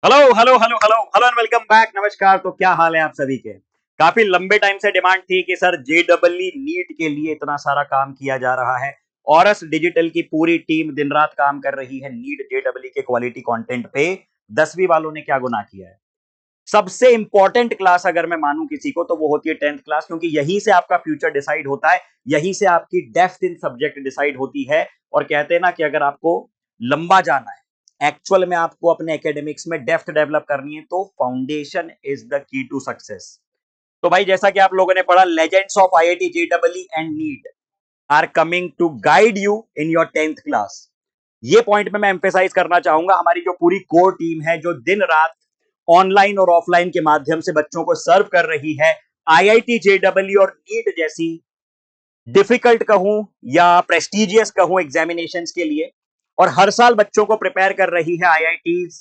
Hello hello hello hello hello and welcome back. नमस्कार। तो क्या हाल है आप सभी के? काफी लंबे टाइम से डिमांड थी कि सर जेडबलई नीट के लिए इतना सारा काम किया जा रहा है। ऑरस डिजिटल की पूरी टीम दिन रात काम कर रही है नीट जेडबलई के क्वालिटी कंटेंट पे। 10वीं वालों ने क्या गुनाह किया है? सबसे इंपॉर्टेंट क्लास अगर मैं मानूं किसी को तो वो होती है 10th क्लास, क्योंकि यहीं से आपका फ्यूचर डिसाइड होता है, यहीं से आपकी डेप्थ इन सब्जेक्ट डिसाइड होती है। और कहते हैं ना कि अगर आपको लंबा जाना है, एक्चुअल में आपको अपने एकेडमिक्स में डेप्थ डेवलप करनी है, तो foundation is the key to success. तो भाई जैसा कि आप लोगों ने पढ़ा, लेजेंड्स ऑफ आईआईटी जेडबलई and NEET are coming to guide you in your 10th class. ये पॉइंट में मैं एम्फेसाइज करना चाहूंगा, हमारी जो पूरी कोर टीम है जो दिन रात ऑनलाइन और ऑफलाइन के माध्यम से बच्चों को सर्व कर रही है आईआईटी जेडबलई और नीट जैसी डिफिकल्ट कहूं या प्रेस्टिजियस कहूं एग्जामिनेशंस के लिए। और हर साल बच्चों को प्रिपेयर कर रही है आईआईटीज,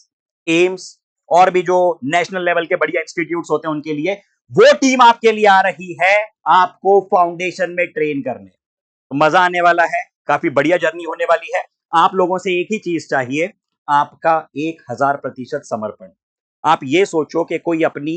एम्स और भी जो नेशनल लेवल के बढ़िया इंस्टीट्यूट्स होते हैं उनके लिए। वो टीम आपके लिए आ रही है आपको फाउंडेशन में ट्रेन करने। तो मजा आने वाला है, काफी बढ़िया जर्नी होने वाली है। आप लोगों से एक ही चीज चाहिए, आपका 1000% समर्पण। आप ये सोचो कि कोई अपनी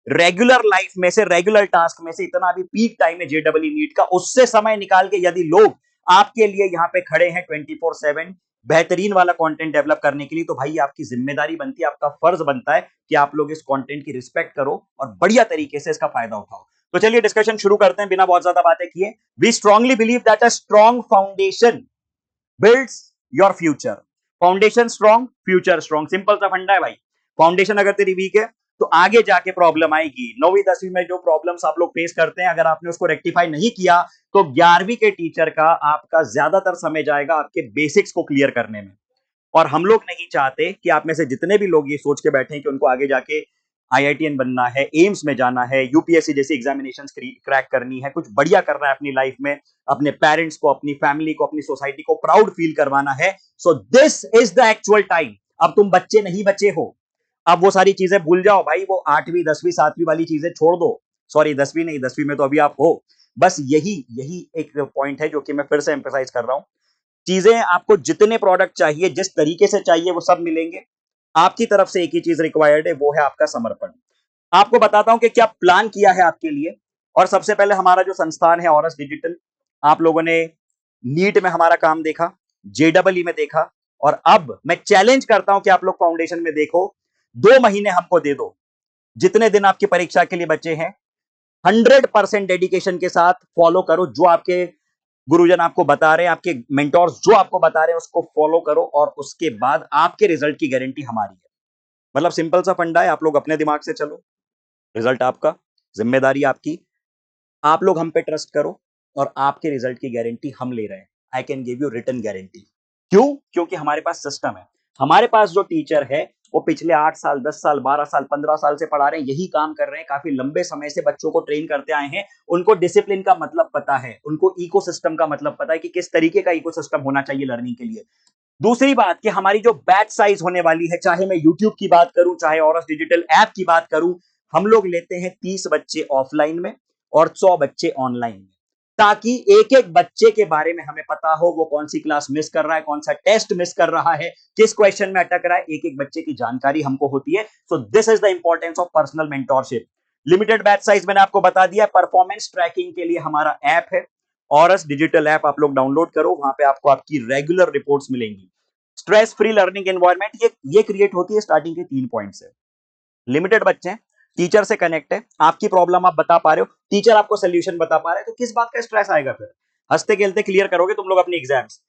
रेगुलर लाइफ में से, रेगुलर टास्क में से, इतना भी पीक टाइम है जेडबलई नीट का, उससे समय निकाल के यदि लोग आपके लिए यहां पे खड़े हैं 24/7 बेहतरीन वाला कंटेंट डेवलप करने के लिए, तो भाई आपकी जिम्मेदारी बनती है, आपका फर्ज बनता है कि आप लोग इस कंटेंट की रिस्पेक्ट करो और बढ़िया तरीके से इसका फायदा उठाओ। तो चलिए डिस्कशन शुरू करते हैं बिना बहुत ज्यादा बातें किए। We strongly believe that a strong foundation builds your future. Foundation strong, future strong, simple सा फंडा है भाई। फाउंडेशन अगर तेरी वीक है तो आगे जाके प्रॉब्लम आएगी। 9वीं 10वीं में जो प्रॉब्लम्स आप लोग फेस करते हैं, अगर आपने उसको रेक्टिफाई नहीं किया तो 11वीं के टीचर का आपका ज्यादातर समय जाएगा आपके बेसिक्स को क्लियर करने में। और हम लोग नहीं चाहते कि आप में से जितने भी लोग ये सोच के बैठे हैं कि उनको आगे जाके आईआईटीएन बनना है, एम्स में जाना है, यूपीएससी जैसी एग्जामिनेशन क्रैक करनी है, कुछ बढ़िया करना है अपनी लाइफ में, अपने पेरेंट्स को, अपनी फैमिली को, अपनी सोसाइटी को प्राउड फील करवाना है, so this is the actual time. अब तुम बच्चे नहीं बचे हो, अब वो सारी चीजें भूल जाओ भाई। वो 8वीं 10वीं 7वीं वाली चीजें छोड़ दो। सॉरी 10वीं नहीं, 10वीं में तो अभी आप हो। बस यही यही एक पॉइंट है जो कि मैं फिर से एम्फेसाइज कर रहा हूं। चीजें आपको जितने प्रोडक्ट चाहिए, जिस तरीके से चाहिए, वो सब मिलेंगे। आपकी तरफ से एक ही चीज रिक्वायर्ड है, वो है आपका समर्पण। आपको बताता हूं कि क्या प्लान किया है आपके लिए। और सबसे पहले हमारा जो संस्थान है ऑरस डिजिटल, आप लोगों ने नीट में हमारा काम देखा, जेडबलई में देखा, और अब मैं चैलेंज करता हूं कि आप लोग फाउंडेशन में देखो। 2 महीने हमको दे दो, जितने दिन आपकी परीक्षा के लिए बचे हैं, 100% डेडिकेशन के साथ फॉलो करो जो आपके गुरुजन आपको बता रहे हैं, आपके मेंटोर्स जो आपको बता रहे हैं उसको फॉलो करो, और उसके बाद आपके रिजल्ट की गारंटी हमारी है। मतलब सिंपल सा फंडा है, आप लोग अपने दिमाग से चलो, रिजल्ट आपका, जिम्मेदारी आपकी। आप लोग हम पे ट्रस्ट करो और आपके रिजल्ट की गारंटी हम ले रहे हैं। I can give you written guarantee. क्यों? क्योंकि हमारे पास सिस्टम है। हमारे पास जो टीचर है वो पिछले 8 साल, 10 साल, 12 साल, 15 साल से पढ़ा रहे हैं, यही काम कर रहे हैं, काफी लंबे समय से बच्चों को ट्रेन करते आए हैं। उनको डिसिप्लिन का मतलब पता है, उनको इकोसिस्टम का मतलब पता है कि किस तरीके का इकोसिस्टम होना चाहिए लर्निंग के लिए। दूसरी बात कि हमारी जो बैच साइज होने वाली है, चाहे मैं यूट्यूब की बात करूं, चाहे ऑरस डिजिटल ऐप की बात करूं, हम लोग लेते हैं 30 बच्चे ऑफलाइन में और 100 बच्चे ऑनलाइन में, ताकि एक एक बच्चे के बारे में हमें पता हो, वो कौन सी क्लास मिस कर रहा है, कौन सा टेस्ट मिस कर रहा है, किस क्वेश्चन में अटक रहा है, एक एक बच्चे की जानकारी हमको होती है। So this is the importance of personal mentorship. Limited batch size मैंने आपको बता दिया। परफॉर्मेंस ट्रैकिंग के लिए हमारा ऐप है ऑरस डिजिटल ऐप, आप लोग डाउनलोड करो, वहां पे आपको आपकी रेगुलर रिपोर्ट्स मिलेंगी। स्ट्रेस फ्री लर्निंग एनवायरनमेंट ये क्रिएट होती है स्टार्टिंग के 3 पॉइंट से। लिमिटेड बच्चे हैं, टीचर से कनेक्ट है, आपकी प्रॉब्लम आप बता पा रहे हो, टीचर आपको सोल्यूशन बता पा रहे हैं, तो किस बात का स्ट्रेस आएगा फिर? हंसते खेलते क्लियर करोगे तुम लोग अपनी एग्जाम्स।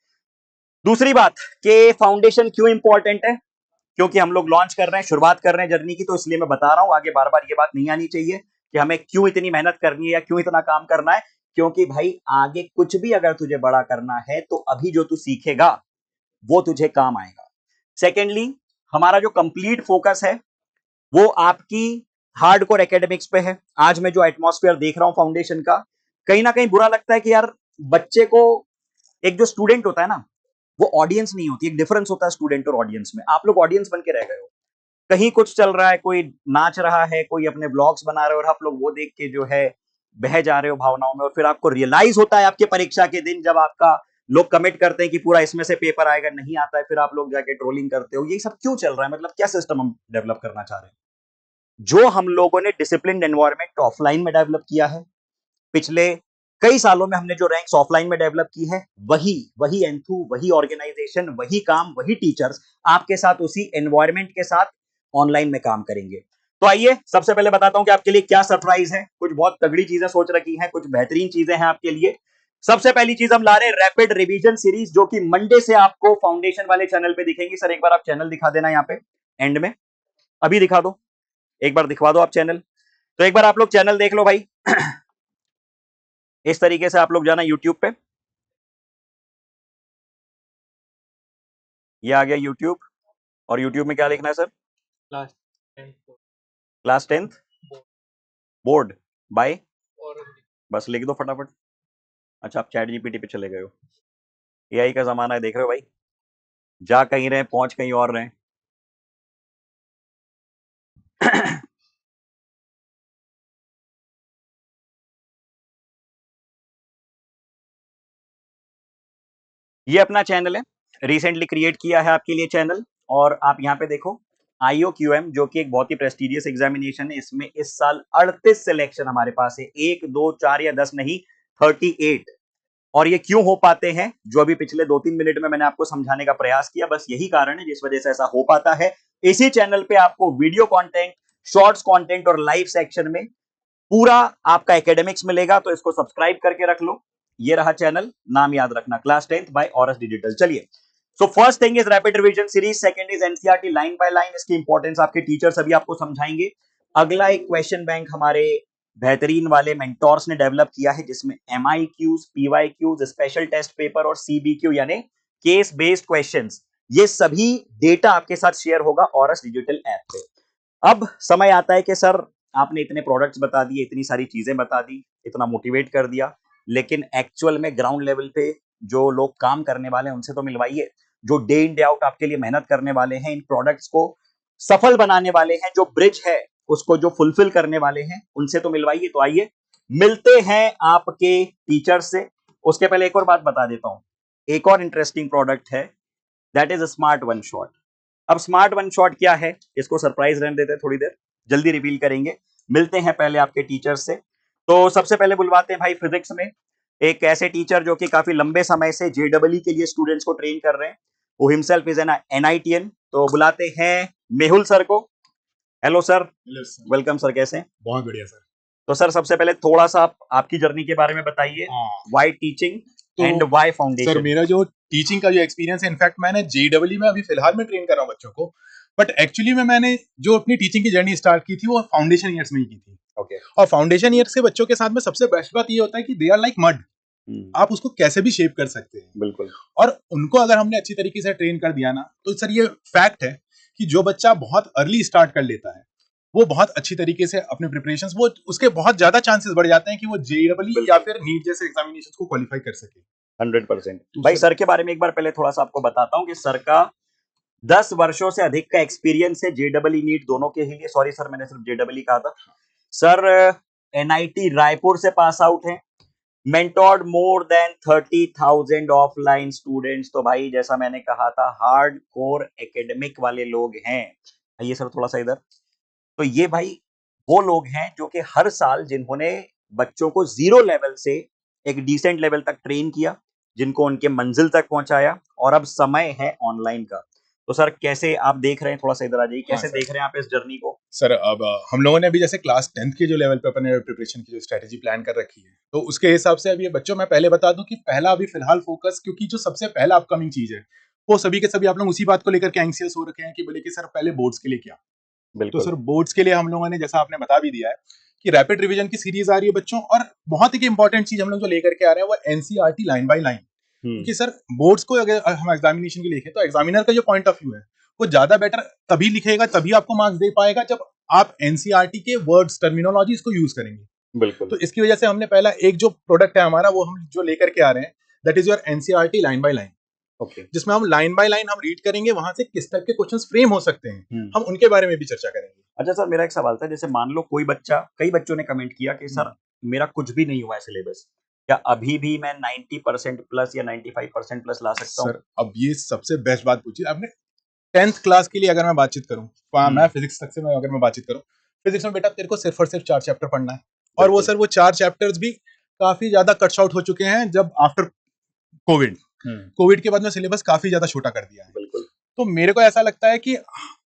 दूसरी बात कि फाउंडेशन क्यों इंपॉर्टेंट है, क्योंकि हम लोग लॉन्च कर रहे हैं, शुरुआत कर रहे हैं जर्नी की, तो इसलिए मैं बता रहा हूं। आगे बार बार ये बात नहीं आनी चाहिए कि हमें क्यों इतनी मेहनत करनी है या क्यों इतना काम करना है। क्योंकि भाई आगे कुछ भी अगर तुझे बड़ा करना है तो अभी जो तू सीखेगा वो तुझे काम आएगा। सेकेंडली, हमारा जो कंप्लीट फोकस है वो आपकी हार्डकोर एकेडमिक्स पे है। आज मैं जो एटमॉस्फेयर देख रहा हूं फाउंडेशन का, कहीं ना कहीं बुरा लगता है कि यार बच्चे को, एक जो स्टूडेंट होता है ना, वो ऑडियंस नहीं होती, एक डिफरेंस होता है स्टूडेंट और ऑडियंस में। आप लोग ऑडियंस बन के रह गए हो। कहीं कुछ चल रहा है, कोई नाच रहा है, कोई अपने ब्लॉग्स बना रहे हो, और आप लोग वो देख के जो है बह जा रहे हो भावनाओं में, और फिर आपको रियलाइज होता है आपके परीक्षा के दिन, जब आपका लोग कमिट करते हैं कि पूरा इसमें से पेपर आएगा, नहीं आता है, फिर आप लोग जाके ट्रोलिंग करते हो। ये सब क्यों चल रहा है? मतलब क्या सिस्टम हम डेवलप करना चाह रहे हैं? जो हम लोगों ने डिसिप्लिन एनवायरनमेंट ऑफलाइन में डेवलप किया है, पिछले कई सालों में हमने जो रैंक्स ऑफलाइन में डेवलप की है, वही वही एंथू, वही ऑर्गेनाइजेशन, वही काम, वही टीचर्स आपके साथ उसी एनवायरनमेंट के साथ ऑनलाइन में काम करेंगे। तो आइए सबसे पहले बताता हूं कि आपके लिए क्या सरप्राइज है। कुछ बहुत तगड़ी चीजें सोच रखी हैं, कुछ बेहतरीन चीजें हैं आपके लिए। सबसे पहली चीज हम ला रहे हैं रैपिड रिवीजन सीरीज, जो कि मंडे से आपको फाउंडेशन वाले चैनल पे दिखेंगी। सर एक बार आप चैनल दिखा देना यहाँ पे एंड में, अभी दिखा दो, एक बार दिखवा दो आप चैनल। तो एक बार आप लोग चैनल देख लो भाई। इस तरीके से आप लोग जाना यूट्यूब पे, ये आ गया यूट्यूब। और यूट्यूब में क्या लिखना है sir? Class 10th board bye, बस लिख दो फटाफट। अच्छा आप चैट जीपीटी पे चले गए हो, एआई का जमाना है, देख रहे हो भाई, जा कहीं रहे पहुंच कहीं और रहे। ये अपना चैनल है, रिसेंटली क्रिएट किया है आपके लिए चैनल। और आप यहाँ पे देखो IOQM, जो कि एक बहुत ही प्रेस्टिजियस एग्जामिनेशन है। इसमें इस साल 38 सिलेक्शन हमारे पास है, 1 2 4 या 10 नहीं, 38। और ये क्यों हो पाते हैं, जो अभी पिछले 2-3 मिनट में मैंने आपको समझाने का प्रयास किया, बस यही कारण है जिस वजह से ऐसा हो पाता है। इसी चैनल पे आपको वीडियो कंटेंट, शॉर्ट्स कंटेंट और लाइव सेक्शन में पूरा आपका एकेडमिक्स मिलेगा। तो इसको सब्सक्राइब करके रख लो। ये रहा चैनल, नाम याद रखना, class 10th by Auras digital. चलिए, so first thing is rapid revision series, second is NCERT line by line. इसकी इंपॉर्टेंस आपके टीचर्स अभी आपको समझाएंगे। अगला एक क्वेश्चन बैंक हमारे बेहतरीन वाले मेंटोर्स ने डेवलप किया है, जिसमें MIQs, PYQs, special test paper और CBQ यानी केस बेस्ड क्वेश्चंस, ये सभी डेटा आपके साथ शेयर होगा ऑरस डिजिटल ऐप पे। अब समय आता है कि सर आपने इतने प्रोडक्ट्स बता दिए, इतनी सारी चीजें बता दी, इतना मोटिवेट कर दिया, लेकिन एक्चुअल में ग्राउंड लेवल पे जो लोग काम करने वाले हैं उनसे तो मिलवाइए। जो डे इन डे आउट आपके लिए मेहनत करने वाले हैं, इन प्रोडक्ट्स को सफल बनाने वाले हैं, जो ब्रिज है उसको जो फुलफिल करने वाले हैं, उनसे तो मिलवाइए। तो आइए मिलते हैं आपके टीचर से। उसके पहले एक और बात बता देता हूं, एक और इंटरेस्टिंग प्रोडक्ट है, that is smart one shot. अब स्मार्ट वन शॉट क्या है, इसको सरप्राइज रहने देते हैं, थोड़ी देर जल्दी रिवील करेंगे। मिलते हैं पहले आपके टीचर से। तो सबसे पहले बुलवाते हैं भाई फिजिक्स में एक ऐसे टीचर जो कि काफी लंबे समय से JEE के लिए स्टूडेंट्स को ट्रेन कर रहे हैं। वो हिमसेल्फ इज एन NITian। तो बुलाते हैं मेहुल सर को। Hello sir. Hello sir. Welcome sir, कैसे हैं? बहुत बढ़िया सर। तो सर सबसे पहले थोड़ा सा आपकी जर्नी के बारे में बताइए, why teaching and why sir foundation. मेरा जो टीचिंग का जो एक्सपीरियंस है, इनफैक्ट मैंने JEE में अभी फिलहाल में ट्रेन कर रहा हूँ बच्चों को, बट एक्चुअली में मैंने जो अपनी टीचिंग की जर्नी स्टार्ट की थी वो फाउंडेशन ईयर्स में ही की थी। ओके। और फाउंडेशन ईयर्स के बच्चों के साथ में सबसे बेस्ट बात ये होता है कि दे आर लाइक मड, आप उसको कैसे भी शेप कर सकते हैं। बिल्कुल। और उनको अगर हमने अच्छी तरीके से ट्रेन कर दिया ना, तो सर ये फैक्ट है कि जो बच्चा बहुत अर्ली स्टार्ट कर लेता है वो बहुत अच्छी तरीके से अपने प्रिपरेशंस, वो उसके बहुत ज्यादा चांसेस बढ़ जाते हैं कि वो JEE या फिर नीट जैसे एग्जामिनेशंस को क्वालिफाई कर सके। 100%। भाई सर के बारे में एक बार पहले थोड़ा सा आपको बताता हूँ कि सर का 10 वर्षों से अधिक का एक्सपीरियंस है JEE नीट दोनों के ही लिए। सॉरी सर, मैंने सिर्फ JEE कहा था। सर NIT रायपुर से पास आउट है, mentored more then 30,000 offline students. तो भाई जैसा मैंने कहा था, हार्ड कोर एकेडमिक वाले लोग हैं। आइए सर थोड़ा सा इधर। तो ये भाई वो लोग हैं जो कि हर साल जिन्होंने बच्चों को जीरो लेवल से एक डिसेंट लेवल तक ट्रेन किया, जिनको उनके मंजिल तक पहुंचाया, और अब समय है ऑनलाइन का। तो सर कैसे आप देख रहे हैं, थोड़ा सा इधर आ जाइए, कैसे देख रहे हैं आप इस जर्नी को? सर अब हम लोगों ने अभी जैसे क्लास 10th के जो लेवल पे अपने प्रिपरेशन की जो स्ट्रेटेजी प्लान कर रखी है, तो उसके हिसाब से अभी बच्चों मैं पहले बता दूं कि पहला अभी फिलहाल फोकस, क्योंकि जो सबसे पहला अपकमिंग चीज है वो सभी के सभी आप लोग उसी बात को लेकर के एंग्सियस हो रखे हैं कि बोले कि सर पहले बोर्ड्स के लिए क्या। तो सर बोर्ड्स के लिए हम लोगों ने, जैसा आपने बता भी दिया है, कि रैपिड रिवीजन की सीरीज आ रही है बच्चों, और बहुत ही इंपॉर्टेंट चीज हम लोग जो लेकर के आ रहे हैं वो NCERT लाइन बाय लाइन। क्योंकि सर बोर्ड्स को अगर हम एग्जामिनेशन के लिखे तो एग्जामिनर का जो पॉइंट ऑफ व्यू है वो ज्यादा बेटर तभी लिखेगा, तभी आपको मार्क्स दे पाएगा जब आप NCERT के वर्ड्स टर्मिनोलॉजीज को यूज करेंगे। बिल्कुल। तो इसकी वजह से हमने पहला एक जो प्रोडक्ट है हमारा वो हम जो लेकर के आ रहे हैं, that is your NCERT line by line, okay. जिसमें हम लाइन बाय लाइन हम रीड करेंगे, वहां से किस टाइप के क्वेश्चंस फ्रेम हो सकते हैं हम उनके बारे में भी चर्चा करेंगे। अच्छा सर, मेरा एक सवाल था, जैसे मान लो कोई बच्चा, कई बच्चों ने कमेंट किया कि सर मेरा कुछ भी नहीं हुआ है सिलेबस, क्या अभी भी मैं 90% प्लस या 95% प्लस ला सकता हूँ? सर अब ये सबसे बेस्ट बात पूछी आपने। 10th क्लास के लिए अगर मैं बातचीत करूं, मैं फिजिक्स तक से मैं अगर मैं बातचीत करूं, फिजिक्स में बेटा तेरे को सिर्फ और सिर्फ 4 चैप्टर पढ़ना है, और वो बिल्कुल। सर वो 4 चैप्टर्स भी काफी ज्यादा कट्स आउट हो चुके हैं जब आफ्टर कोविड। कोविड के बाद में सिलेबस काफी ज्यादा छोटा कर दिया है। बिल्कुल। तो मेरे को ऐसा लगता है कि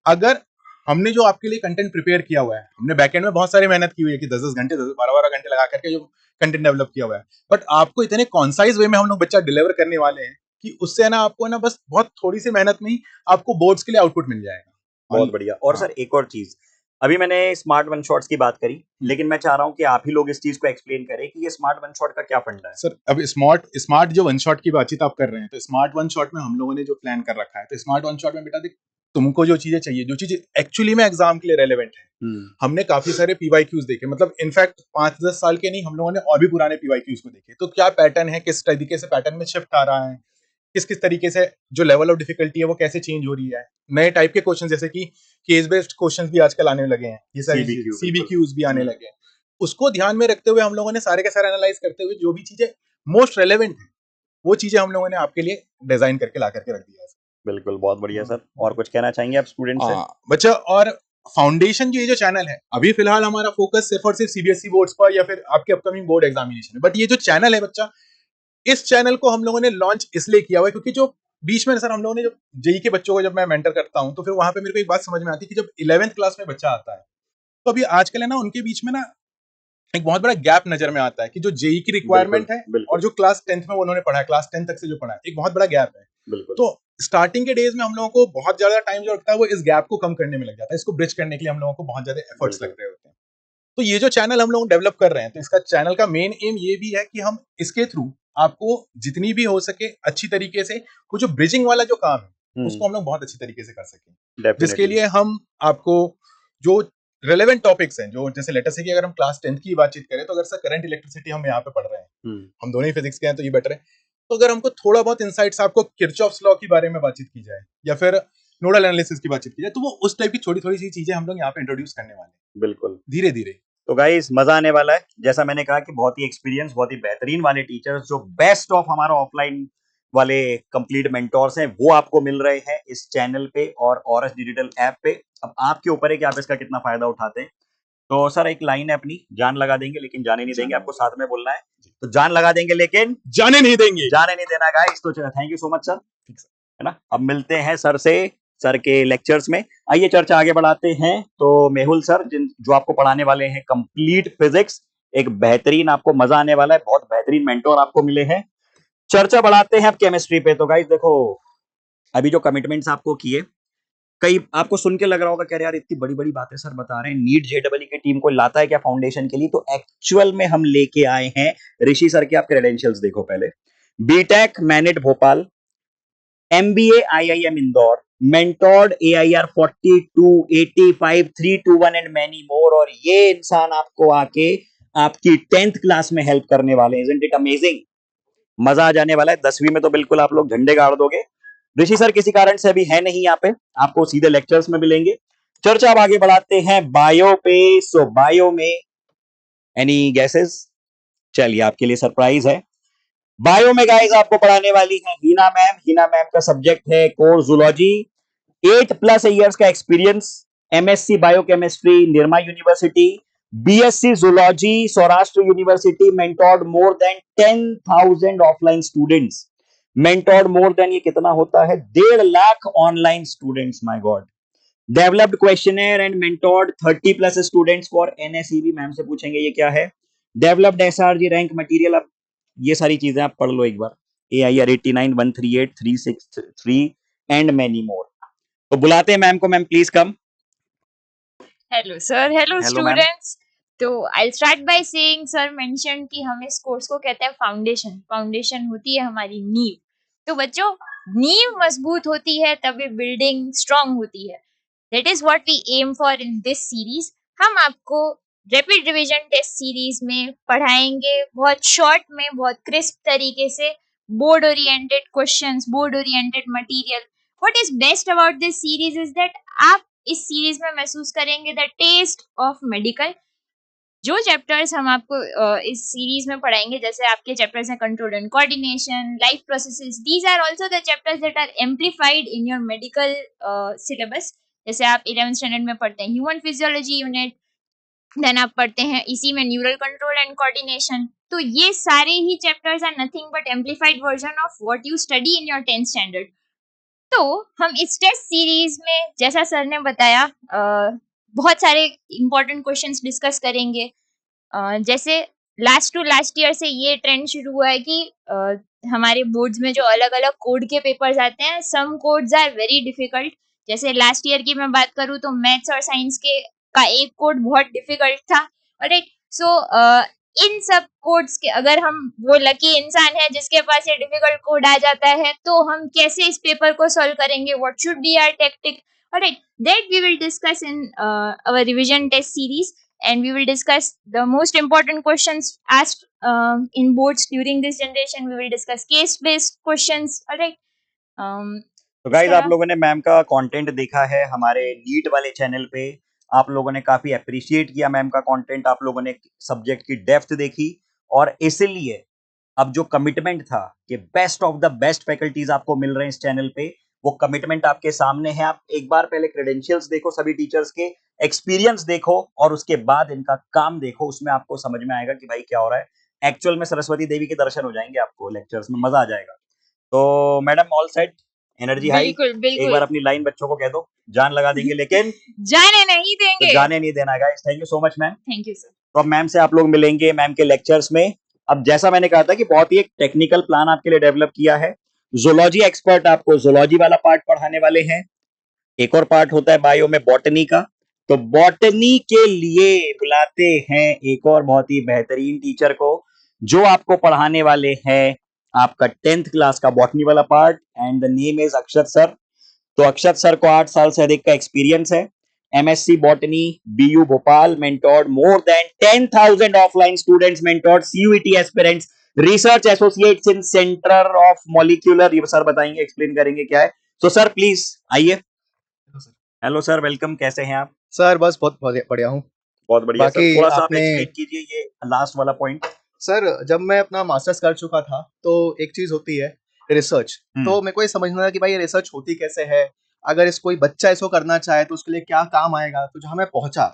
अगर हमने जो आपके लिए कंटेंट प्रिपेयर किया हुआ है, हमने बैकएंड में बहुत सारी मेहनत की हुई है कि 10-10 घंटे 12-12 घंटे लगा करके जो कंटेंट डेवलप किया हुआ है, बट आपको इतने कॉन्साइज वे में हम लोग बच्चा डिलीवर करने वाले हैं कि उससे ना आपको ना बस बहुत थोड़ी सी मेहनत में ही आपको बोर्ड्स के लिए आउटपुट मिल जाएगा। बहुत बढ़िया। और हाँ सर एक और चीज, अभी मैंने स्मार्ट वन शॉट्स की बात करी, लेकिन मैं चाह रहा हूँ कि आप ही लोग इस चीज को एक्सप्लेन करें कि ये स्मार्ट वन शॉट का क्या फंडा है। सर, अब स्मार्ट स्मार्ट जो वन शॉट की बातचीत आप कर रहे हैं, तो स्मार्ट वन शॉट में हम लोगों ने जो प्लान कर रखा है, तो स्मार्ट वन शॉट में बेटा देख, तुमको जो चीजें चाहिए, जो चीजें एक्चुअली में एग्जाम के लिए रेलेवेंट है, हमने काफी सारे पीवाईक्यूज देखे, मतलब इनफैक्ट 5-10 साल के नहीं, हम लोगों ने और भी पुराने पीवाईक्यूज को देखे, तो क्या पैटर्न है, किस तरीके से पैटर्न में शिफ्ट आ रहा है, किस किस तरीके से जो लेवल ऑफ डिफिकल्टी है वो कैसे चेंज हो रही है, नए टाइप के क्वेश्चन जैसे कि केस बेस्ड क्वेश्चंस भी आजकल आने लगे हैं, ये सारी CBQ, सीबीक्यूज भी आने लगे हैं। उसको ध्यान में रखते हुए हम लोगों ने सारे के सारे एनालाइज करते हुए जो भी चीजें मोस्ट रेलेवेंट है, वो चीजें हम लोगों ने आपके लिए डिजाइन करके ला करके रख दिया है। बिल्कुल, बहुत बढ़िया सर। और कुछ कहना चाहेंगे आप स्टूडेंट से? बच्चा, और फाउंडेशन ये जो चैनल है, अभी फिलहाल हमारा फोकस सिर्फ और सिर्फ सीबीएसई बोर्ड्स पर या फिर आपके अपकमिंग बोर्ड एग्जामिनेशन है, बट ये जो चैनल है बच्चा, इस चैनल को हम लोगों ने लॉन्च इसलिए किया हुआ है क्योंकि जो बीच में सर हम लोगों ने जब जेई के बच्चों को जब मैं मेंटर करता हूं, तो फिर वहां पे मेरे को एक बात समझ में आती है कि जब 11th क्लास में बच्चा आता है, तो अभी आजकल है ना उनके बीच में ना एक बहुत बड़ा गैप नजर में आता है कि जो जेई की रिक्वायरमेंट है और जो क्लास 10th में उन्होंने पढ़ा है, क्लास 10 तक से जो पढ़ा है, एक बहुत बड़ा गैप है। बिल्कुल। तो स्टार्टिंग के डेज में हम लोगों को बहुत ज्यादा टाइम जो लगता है वो इस गैप को कम करने में लग जाता है, इसको ब्रिज करने के लिए हम लोगों को बहुत ज्यादा एफर्ट्स लग रहे होते हैं। तो ये जो चैनल हम लोग डेवलप कर रहे हैं, तो इसका चैनल का मेन एम ये भी है कि हम इसके थ्रू आपको जितनी भी हो सके अच्छी तरीके से वो जो ब्रिजिंग वाला जो काम है उसको हम लोग बहुत अच्छी तरीके से कर सकें, जिसके लिए हम आपको जो रेलेवेंट टॉपिक्स हैं, जो जैसे लेटर से कि अगर हम क्लास 10th की बातचीत करें, तो अगर सर करंट इलेक्ट्रिसिटी हम यहाँ पे पढ़ रहे हैं, हम दोनों ही फिजिक्स के हैं तो ये बेटर है, तो अगर हमको थोड़ा बहुत इनसाइट्स आपको किरचॉफ्स लॉ के बारे में बातचीत की जाए या फिर नोडल एनालिसिस की बातचीत की जाए, तो वो उस टाइप की छोटी थोड़ी सी चीजें हम लोग यहाँ पे इंट्रोड्यूस करने वाले हैं बिल्कुल। धीरे धीरे। तो गाइस मजा आने वाला है। जैसा मैंने कहा कि बहुत ही एक्सपीरियंस, बहुत ही बेहतरीन वाले टीचर्स, जो बेस्ट ऑफ हमारा ऑफलाइन वाले कंप्लीट मेंटोर्स हैं, वो आपको मिल रहे हैं इस चैनल पे और ऑरस डिजिटल ऐप पे। अब आपके ऊपर है कि आप इसका कितना फायदा उठाते हैं। तो सर एक लाइन है अपनी, जान लगा देंगे लेकिन जाने नहीं देंगे, आपको साथ में बोलना है। तो जान लगा देंगे लेकिन जाने नहीं देंगे, जाने नहीं देना गाइस। तो thank you so much sir, है ना। अब मिलते हैं सर से, सर के लेक्चर्स में। आइए चर्चा आगे बढ़ाते हैं। तो मेहुल सर जो आपको पढ़ाने वाले हैं कंप्लीट फिजिक्स, एक बेहतरीन, आपको मजा आने वाला है, बहुत बेहतरीन मेंटोर आपको मिले हैं। चर्चा बढ़ाते हैं अब केमिस्ट्री पे। तो गाइस देखो, अभी जो कमिटमेंट्स आपको किए, कई आपको सुन के लग रहा होगा, कह रहे यार इतनी बड़ी बड़ी बातें सर बता रहे हैं, नीट जेडबलई की टीम को लाता है क्या फाउंडेशन के लिए? तो एक्चुअल में हम लेके आए हैं ऋषि सर के। आप क्रेडेंशियल्स देखो पहले। BTech MANIT Bhopal, MBA IIM Indore, mentored AIR 42, 85, 321 and many more. और ये इंसान आपको आके आपकी 10th क्लास में हेल्प करने वाले हैं। Isn't it amazing? मजा आ जाने वाला है। 10वीं में तो बिल्कुल आप लोग झंडे गाड़ दोगे। ऋषि सर किसी कारण से अभी है नहीं यहाँ पे, आपको सीधे लेक्चर्स में मिलेंगे। चर्चा अब आगे बढ़ाते हैं बायो पे। सो बायो में एनी गेसेस? चलिए आपके लिए सरप्राइज है। बायो में गाइस आपको पढ़ाने वाली है हीना मैम। हीना मैम का सब्जेक्ट है कोर जूलॉजी। 8+ ईयर्स का experience, MSc biochemistry Nirma university, BSc zoology Saurashtra university, mentored more than 10,000 offline students, mentored more than, ये कितना होता है, 1.5 lakh online students, my god. Developed questionnaire and mentored 30+ students for NSEB। Ma'am से पूछेंगे ये क्या है। Developed SRG rank material. अब ये सारी चीजें आप पढ़ लो एक बार। AIR 89, 138, 363 and many more. तो बुलाते हैं मैम को। Ma'am please come. Hello sir, hello Hello, ma'am. Students. तो I start by saying, sir mention कि हम इस कोर्स को कहते हैं फाउंडेशन। फाउंडेशन होती है हमारी नींव। तो बच्चों, नींव मजबूत होती है तभी बिल्डिंग स्ट्रांग होती है। That is what we aim for in this series. हम आपको रैपिड रिवीजन टेस्ट सीरीज में पढ़ाएंगे बहुत शॉर्ट में, बहुत क्रिस्प तरीके से, board oriented questions, board oriented material. What is best about this series is that आप इस सीरीज में महसूस करेंगे द टेस्ट ऑफ मेडिकल। जो चैप्टर्स हम आपको इस सीरीज में पढ़ाएंगे, जैसे आपके चैप्टर्स हैं control and coordination, life processes, these are also the chapters that are amplified in your medical syllabus. जैसे आप 11th स्टैंडर्ड में पढ़ते हैं ह्यूमन फिजियोलॉजी यूनिट, देन आप पढ़ते हैं इसी में न्यूरल कंट्रोल एंड कोऑर्डिनेशन। तो ये सारे ही chapters are nothing but amplified version of what you study in your 10th standard. तो हम इस टेस्ट सीरीज में, जैसा सर ने बताया, बहुत सारे इंपॉर्टेंट क्वेश्चंस डिस्कस करेंगे। जैसे लास्ट टू लास्ट ईयर से ये ट्रेंड शुरू हुआ है कि हमारे बोर्ड्स में जो अलग अलग कोड के पेपर्स आते हैं, some codes are very difficult. जैसे लास्ट ईयर की मैं बात करूँ तो मैथ्स और साइंस के का एक कोड बहुत डिफिकल्ट था। राइट, सो इन सब कोड्स के, अगर हम वो लकी इंसान है जिसके पास ये डिफिकल्ट कोड आ जाता है, तो हम कैसे इस पेपर को सॉल्व करेंगे, what should be our tactic, right, that we will discuss in our revision test series, and we will discuss the most important questions asked in boards during this generation. We will discuss case based questions. All right. तो guys आप लोगों ने ma'am का content देखा है हमारे NEET वाले channel पे। आप लोगों ने काफी अप्रिशिएट किया मैम का कंटेंट, आप लोगों ने सब्जेक्ट की डेप्थ देखी, और इसलिए अब जो कमिटमेंट था कि best of the best faculties आपको मिल रहे हैं इस चैनल पे, वो कमिटमेंट आपके सामने है। आप एक बार पहले क्रेडेंशियल्स देखो सभी टीचर्स के, एक्सपीरियंस देखो, और उसके बाद इनका काम देखो। उसमें आपको समझ में आएगा कि भाई क्या हो रहा है। एक्चुअल में सरस्वती देवी के दर्शन हो जाएंगे आपको लेक्चर्स में, मजा आ जाएगा। तो madam all set, energy high. बिल्कुल एक बिल्कुल बार अपनी लाइन बच्चों को कह दो, जान लगा देंगे लेकिन जाने नहीं तो देंगे। जाने नहीं देना guys. Thank you so much ma'am. Thank you sir. तो अब मैम से आप लोग मिलेंगे मैम के लेक्चर्स में। अब जैसा मैंने कहा था कि बहुत ही एक टेक्निकल प्लान आपके लिए डेवलप किया है। जूलॉजी एक्सपर्ट आपको जूलॉजी वाला पार्ट पढ़ाने वाले हैं। एक और पार्ट होता है बायो में बॉटनी का। तो बॉटनी के लिए बुलाते हैं एक और बहुत ही बेहतरीन टीचर को, जो आपको पढ़ाने वाले हैं आपका 10th क्लास का बॉटनी वाला part, and the name is Akshat sir. तो अक्षत सर को 8 साल से अधिक का एक्सपीरियंस है। MSc botany, BU Bhopal, mentored more than 10,000 offline students, mentored CUET aspirants, research associates in centre of molecular, ये सर बताएंगे, एक्सप्लेन करेंगे क्या है। तो सर प्लीज आइए। हेलो सर, वेलकम, कैसे हैं आप? सर बस बहुत बढ़िया हूँ। बहुत बढ़िया सर। बाकी थोड़ा सा आप आपने एक्सप्लेन कीजिए ये लास्ट वाला पॉइंट। सर जब मैं अपना मास्टर्स कर चुका था तो एक चीज होती है रिसर्च। तो मेरे को ये समझना था कि भाई ये रिसर्च होती कैसे है, अगर इस कोई बच्चा इसको करना चाहे तो उसके लिए क्या काम आएगा। तो जहाँ मैं पहुंचा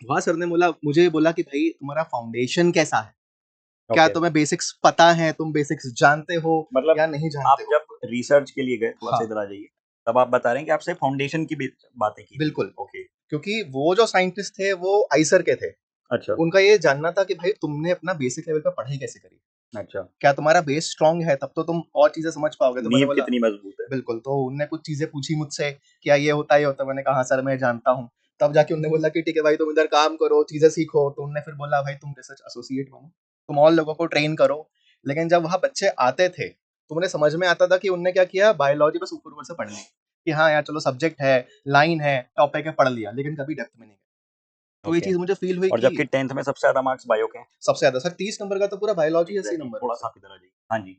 वहाँ सर ने मुझे बोला कि भाई तुम्हारा फाउंडेशन कैसा है, क्या Okay. तुम्हें बेसिक्स पता है, तुम बेसिक्स जानते हो मतलब या नहीं आप जानते हो। जब रिसर्च के लिए गए, थोड़ा सा हाँ। इधर आ जाइए, तब आप बता रहे हैं कि आपसे फाउंडेशन की भी बातें की। बिल्कुल। ओके। क्योंकि वो जो साइंटिस्ट थे वो आइसर के थे। अच्छा उनका ये जानना था कि भाई तुमने अपना बेसिक लेवल पर पढ़ाई कैसे करी, अच्छा, क्या तुम्हारा बेस स्ट्रांग है, तब तो तुम और चीजें समझ पाओगे। तो मैंने नींव बोला कितनी मजबूत है। बिल्कुल। तो उनने कुछ चीजें पूछी मुझसे, क्या ये होता है, ये होता है। मैंने कहा हाँ सर मैं जानता हूँ। तब जाके उन्होंने बोला कि ठीक है भाई तुम इधर काम करो, चीजें सीखो। तो उन्होंने फिर बोला भाई तुम रिसर्च एसोसिएट बनो, तुम और लोगों को ट्रेन करो। लेकिन जब वहाँ बच्चे आते थे तो मुझे समझ में आता था कि उनने क्या किया, बायोलॉजी बस ऊपर ऊपर से पढ़ ली कि हाँ यार चलो सब्जेक्ट है, लाइन है, टॉपिक है, पढ़ लिया, लेकिन कभी डेप्थ में नहीं गए। तो ये Okay. चीज मुझे फील हुई और कि जबकि 10th में सबसे ज्यादा मार्क्स बायो के हैं। सबसे ज्यादा सर 30 नंबर का तो पूरा बायोलॉजी 80 Exactly. नंबर। थोड़ा सा आप इधर आ जाइए। हाँ जी।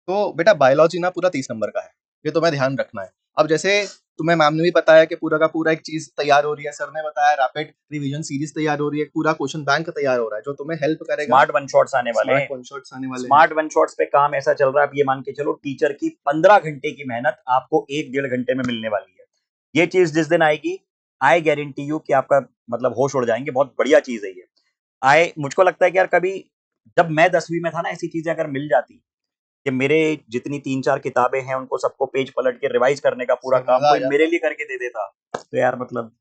तो बेटा बायोलॉजी ना पूरा 30 नंबर का है, ये तुम्हें ध्यान रखना है। अब जैसे तुम्हें मैम ने भी बताया कि पूरा का पूरा एक चीज तैयार हो रही है, सर ने बताया रैपिड रिवीजन सीरीज तैयार हो रही है, पूरा क्वेश्चन बैंक तैयार हो रहा है जो तुम्हें हेल्प करेगा। स्मार्ट वन शॉट्स आने वाले हैं। वन शॉट्स आने वाले हैं। स्मार्ट वन शॉट्स पे काम ऐसा चल रहा है, आप ये मान के चलो टीचर की 15 घंटे की मेहनत आपको 1-1.5 घंटे में मिलने वाली है। ये चीज जिस दिन आएगी, आई गारंटी यू कि आपका मतलब होश उड़ जाएंगे। बहुत बढ़िया चीज है ये। मुझको लगता है कि यार कभी जब मैं 10वीं में था ना, ऐसी चीजें अगर मिल जाती कि मेरे जितनी 3-4 किताबें हैं उनको सबको पेज पलट के रिवाइज करने का पूरा सर, काम मजा आ कोई जाता। मेरे लिए करके दे देता, तो यार मतलब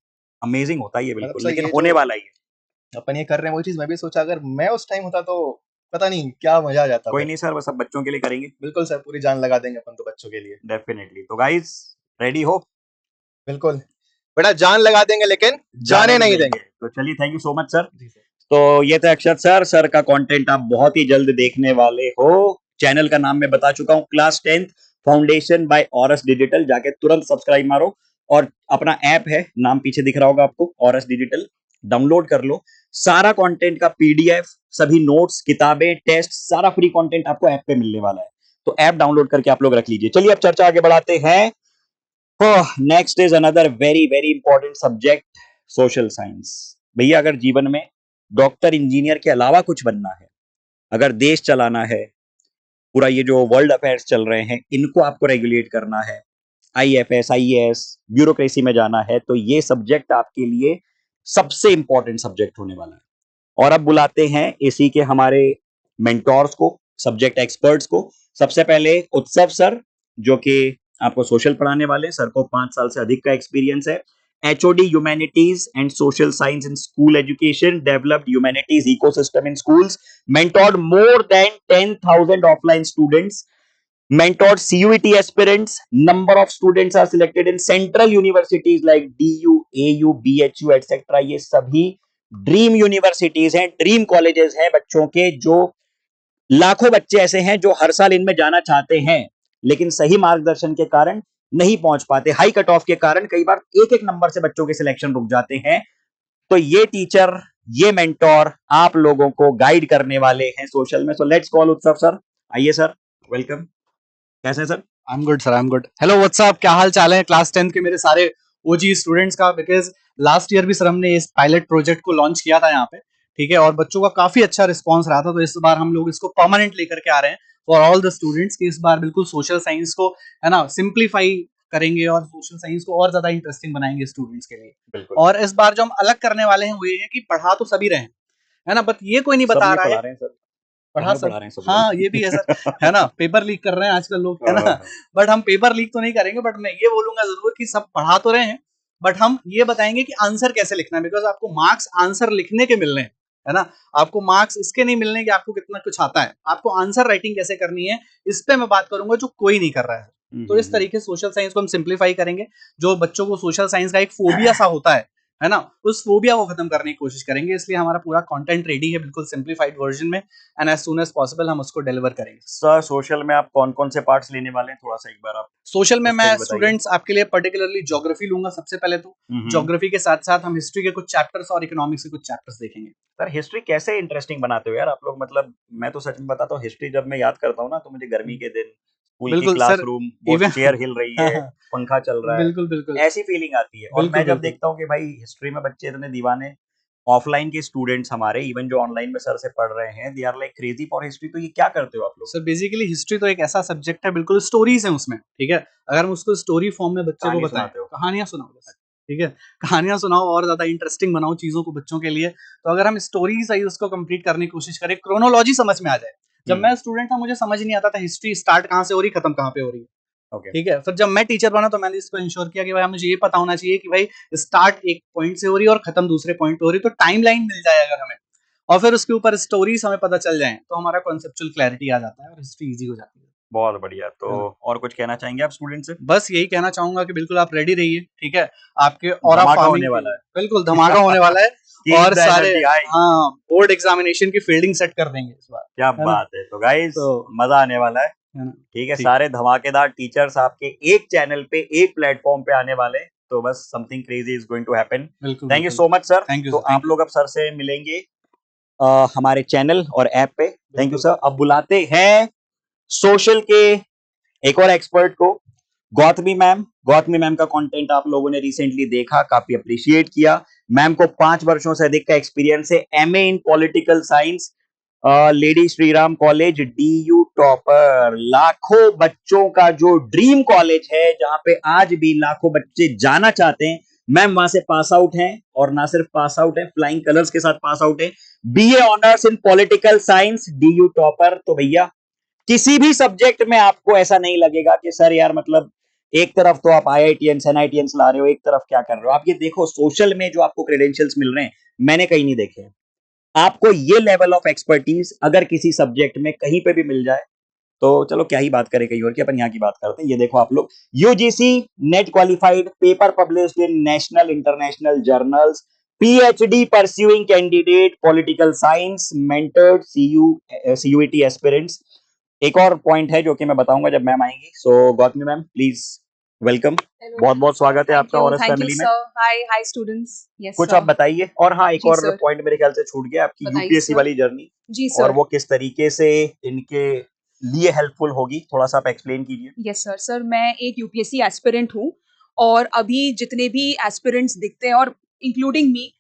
अमेजिंग होता है ये मतलब बिल्कुल। सर लेकिन ये होने जो वाला ही है। अपन ये कर रहे हैं वो चीज मैं भी सोचा अगर मैं उस टाइम होता तो पता नहीं क्या मजा आ जाता कोई भाई। नहीं सर, बस अब बच्चों के लिए करेंगे बिल्कुल सर, पूरी जान लगा देंगे अपन तो बच्चों के लिए। डेफिनेटली। तो गाइस रेडी हो? बिल्कुल बेटा, जान लगा देंगे लेकिन जाने नहीं देंगे। तो चलिए, thank you so much sir. जी सर। तो ये थे अक्षत सर। सर का कंटेंट आप बहुत ही जल्द देखने वाले हो। चैनल का नाम मैं बता चुका हूं, class 10th foundation by Auras digital. जाके तुरंत सब्सक्राइब मारो, और अपना ऐप है, नाम पीछे दिख रहा होगा आपको, ऑरस डिजिटल, डाउनलोड कर लो। सारा कंटेंट का पीडीएफ, सभी नोट्स, किताबें, टेस्ट, सारा फ्री कंटेंट आपको ऐप पे मिलने वाला है। तो ऐप डाउनलोड करके आप लोग रख लीजिए। चलिए अब चर्चा आगे बढ़ाते हैं। Next is another very very important subject, social science. भैया अगर जीवन में डॉक्टर इंजीनियर के अलावा कुछ बनना है, अगर देश चलाना है, पूरा ये जो वर्ल्ड अफेयर्स चल रहे हैं इनको आपको रेगुलेट करना है, आईएफएस आईएएस ब्यूरोक्रेसी में जाना है, तो ये सब्जेक्ट आपके लिए सबसे इंपॉर्टेंट सब्जेक्ट होने वाला है। और अब बुलाते हैं इसी के हमारे मेंटोर्स को, सब्जेक्ट एक्सपर्ट्स को। सबसे पहले उत्सव सर, जो कि आपको सोशल पढ़ाने वाले हैं। सर को 5 साल से अधिक का एक्सपीरियंस है। HOD humanities and social science in school education, developed humanities ecosystem in schools, mentored more than 10,000 offline students, mentored CUET aspirants. Number of students are selected in central universities like DU, AU, BHU, etc. ये सभी dream universities हैं, dream colleges हैं बच्चों के, जो लाखों बच्चे ऐसे हैं जो हर साल इनमें जाना चाहते हैं, लेकिन सही मार्गदर्शन के कारण नहीं पहुंच पाते। हाई कट ऑफ के कारण कई बार एक एक नंबर से बच्चों के सिलेक्शन रुक जाते हैं। तो ये टीचर, ये मेंटोर आप लोगों को गाइड करने वाले हैं सोशल में। So let's call Utsav sir. आइए सर, वेलकम। कैसे हैं sir? I am good sir, I am good. Hello what's up, क्या हाल चाल है क्लास 10th के मेरे सारे ओजी स्टूडेंट्स का? बिकॉज लास्ट ईयर भी सर हमने इस पायलट प्रोजेक्ट को लॉन्च किया था यहाँ पे, ठीक है, और बच्चों का काफी अच्छा रिस्पांस रहा था। तो इस बार हम लोग इसको परमानेंट लेकर के आ रहे हैं फॉर ऑल द स्टूडेंट्स कि इस बार बिल्कुल सोशल साइंस को, है ना, सिंप्लीफाई करेंगे और सोशल साइंस को और ज्यादा इंटरेस्टिंग बनाएंगे स्टूडेंट्स के लिए। बिल्कुल। और इस बार जो हम अलग करने वाले हैं वो ये है कि पढ़ा तो सभी रहे हैं, है ना, बट ये कोई नहीं सब बता ये रहा पढ़ा है रहे हैं सर, पढ़ा बाहर सब। पढ़ा रहे हैं सब हाँ लोग। ये भी है सर, है ना, पेपर लीक कर रहे हैं आजकल लोग, है ना, हाँ, बट हम पेपर लीक तो नहीं करेंगे। बट मैं ये बोलूंगा जरूर कि सब पढ़ा तो रहे हैं, बट हम ये बताएंगे कि आंसर कैसे लिखना है। बिकॉज आपको मार्क्स आंसर लिखने के मिलने हैं, है ना, आपको मार्क्स इसके नहीं मिलने कि आपको कितना कुछ आता है। आपको आंसर राइटिंग कैसे करनी है इस पे मैं बात करूंगा, जो कोई नहीं कर रहा है। तो इस तरीके से सोशल साइंस को हम सिंप्लीफाई करेंगे। जो बच्चों को सोशल साइंस का एक फोबिया सा होता है ना, उस फोबिया को खत्म करने की कोशिश करेंगे। इसलिए हमारा पूरा कंटेंट रेडी है बिल्कुल सिंप्लीफाइड वर्जन में, and as soon as possible हम उसको डिलीवर करेंगे। सर सोशल में आप कौन कौन से पार्ट्स लेने वाले हैं, थोड़ा सा एक बार आप सोशल में उसके मैं लिए बताइए। स्टूडेंट्स आपके लिए पर्टिकुलरली ज्योग्राफी लूंगा सबसे पहले। तो ज्योग्राफी के साथ साथ हम हिस्ट्री के कुछ चैप्टर्स और इकोनॉमिक्स के कुछ चैप्टर्स देखेंगे। सर हिस्ट्री कैसे इंटरेस्टिंग बनाते हो यार आप लोग? मतलब मैं तो सच में बताता हूँ, हिस्ट्री जब मैं याद करता हूँ ना, तो मुझे गर्मी के दिन स्कूल की बिल्कुल सर, क्लासरूम, वो इवन चेयर हिल रही है, पंखा चल रहा है, बिल्कुल बिल्कुल ऐसी फीलिंग आती है। और बिल्कुल मैं जब बिल्कुल देखता हूँ कि भाई हिस्ट्री में बच्चे इतने दीवाने, ऑफलाइन के स्टूडेंट्स हमारे, इवन जो ऑनलाइन में सर से पढ़ रहे हैं, they are like crazy for history. तो ये क्या करते हो आप लोग? सर बेसिकली हिस्ट्री तो एक ऐसा सब्जेक्ट है, बिल्कुल स्टोरीज है उसमें, ठीक है। अगर हम उसको स्टोरी फॉर्म में बच्चे को कहानी बताएं, सुनाते हो? कहानियां सुनाओ बस, ठीक है, कहानियां सुनाओ और ज्यादा इंटरेस्टिंग बनाओ चीजों को बच्चों के लिए। तो अगर हम स्टोरी सही उसको कंप्लीट करने की कोशिश करें, क्रोनोलॉजी समझ में आ जाए। जब मैं स्टूडेंट था मुझे समझ नहीं आता था हिस्ट्री स्टार्ट कहाँ से हो रही, खत्म कहाँ पे हो रही है, ओके। ठीक है। फिर जब मैं टीचर बना तो मैंने इसको इंश्योर किया कि भाई मुझे ये पता होना चाहिए कि भाई स्टार्ट एक पॉइंट से हो रही है और खत्म दूसरे पॉइंट पे हो रही है। तो टाइम लाइन मिल जाए अगर हमें, और फिर उसके ऊपर स्टोरीज हमें पता चल जाए, तो हमारा कॉन्सेप्चुअल क्लैरिटी आ जाता है और हिस्ट्री इजी हो जाती है। बहुत बढ़िया। तो और कुछ कहना चाहेंगे आप स्टूडेंट से? बस यही कहना चाहूंगा कि बिल्कुल आप रेडी रहिए, ठीक है, आपके और धमाका फार्मिंग होने वाला है। बिल्कुल धमाका होने वाला है। Keep और the सारे energy high। हाँ बोर्ड एग्जामिनेशन की फील्डिंग सेट कर देंगे इस बार, क्या है ना? बात है। तो गाइस तो मजा आने वाला है ना? ठीक है। ठीक। सारे धमाकेदार टीचर्स आपके एक चैनल पे, एक प्लेटफॉर्म पे आने वाले, तो बस something crazy is going to happen. बिल्कुल थैंक यू बिल्कुल so much sir. Thank you तो सर, आप लोग अब सर से मिलेंगे हमारे चैनल और ऐप पे। थैंक यू बिल्कुल। सर। अब बुलाते हैं सोशल के एक और एक्सपर्ट को, गौतमी मैम। गौतमी मैम का कंटेंट आप लोगों ने रिसेंटली देखा, काफी अप्रिशिएट किया। मैम को 5 वर्षों से अधिक का एक्सपीरियंस है, MA इन political science, lady Shriram college, DU topper. लाखों बच्चों का जो ड्रीम कॉलेज है, जहां पे आज भी लाखों बच्चे जाना चाहते हैं, मैम वहां से पास आउट हैं। और ना सिर्फ पास आउट है, फ्लाइंग कलर्स के साथ पास आउट है। BA honours in political science, DU topper. तो भैया किसी भी सब्जेक्ट में आपको ऐसा नहीं लगेगा कि सर यार मतलब एक तरफ तो आप IITians NITians ला रहे हो, एक तरफ क्या कर रहे हो आप। ये देखो सोशल में जो आपको क्रेडेंशियल्स मिल रहे हैं, मैंने कहीं नहीं देखे हैं। आपको ये लेवल ऑफ एक्सपर्टीज अगर किसी सब्जेक्ट में कहीं पे भी मिल जाए, तो चलो क्या ही बात करें कहीं और की, अपन यहाँ की बात करते हैं। ये देखो आप लोग, UGC net qualified, paper published in national international journals, PhD pursuing candidate political science, mentored CUET aspirants. एक और पॉइंट है जो कि मैं बताऊंगा जब मैम आएंगी। सो गौतमी मैम प्लीज वेलकम। बहुत बहुत स्वागत है आपका और इस फैमिली में। Hi students. यस कुछ सर। आप बताइए। और हाँ, एक जी और सर। पॉइंट मेरे ख्याल से छूट गया, आपकी बताइए UPSC सर। वाली जर्नी, जी और सर। वो किस तरीके से इनके लिए हेल्पफुल होगी, थोड़ा सा आप एक्सप्लेन कीजिए। Yes sir. सर मैं एक यूपीएससी एस्पिरेंट हूँ, और अभी जितने भी एस्पिरेंट्स दिखते हैं और इंक्लूडिंग मी,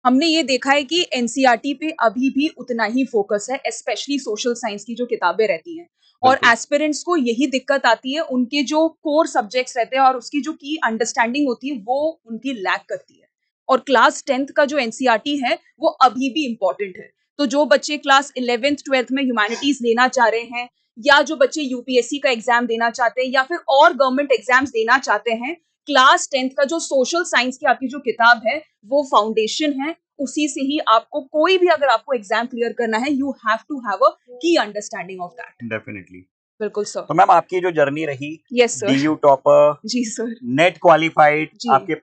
हमने ये देखा है कि एनसीईआरटी पे अभी भी उतना ही फोकस है, स्पेशली सोशल साइंस की जो किताबें रहती हैं, और बिल्कुल एस्पिरेंट्स को यही दिक्कत आती है, उनके जो कोर सब्जेक्ट्स रहते हैं और उसकी जो की अंडरस्टैंडिंग होती है वो उनकी लैक करती है। और क्लास 10th का जो एनसीईआरटी है वो अभी भी इम्पोर्टेंट है। तो जो बच्चे क्लास 11th 12th में ह्यूमैनिटीज लेना चाह रहे हैं, या जो बच्चे यूपीएससी का एग्जाम देना चाहते हैं, या फिर और गवर्नमेंट एग्जाम्स देना चाहते हैं, क्लास 10th का जो सोशल साइंस की आपकी जो किताब है वो फाउंडेशन है। उसी से ही आपको कोई भी अगर आपको एग्जाम क्लियर करना है, you have to have a key understanding of that. Definitely. बिल्कुल सर। तो मैम आपकी जो जर्नी रही, यस सर। डीयू टॉपर, जी सर। नेट क्वालिफाइड, जी आपके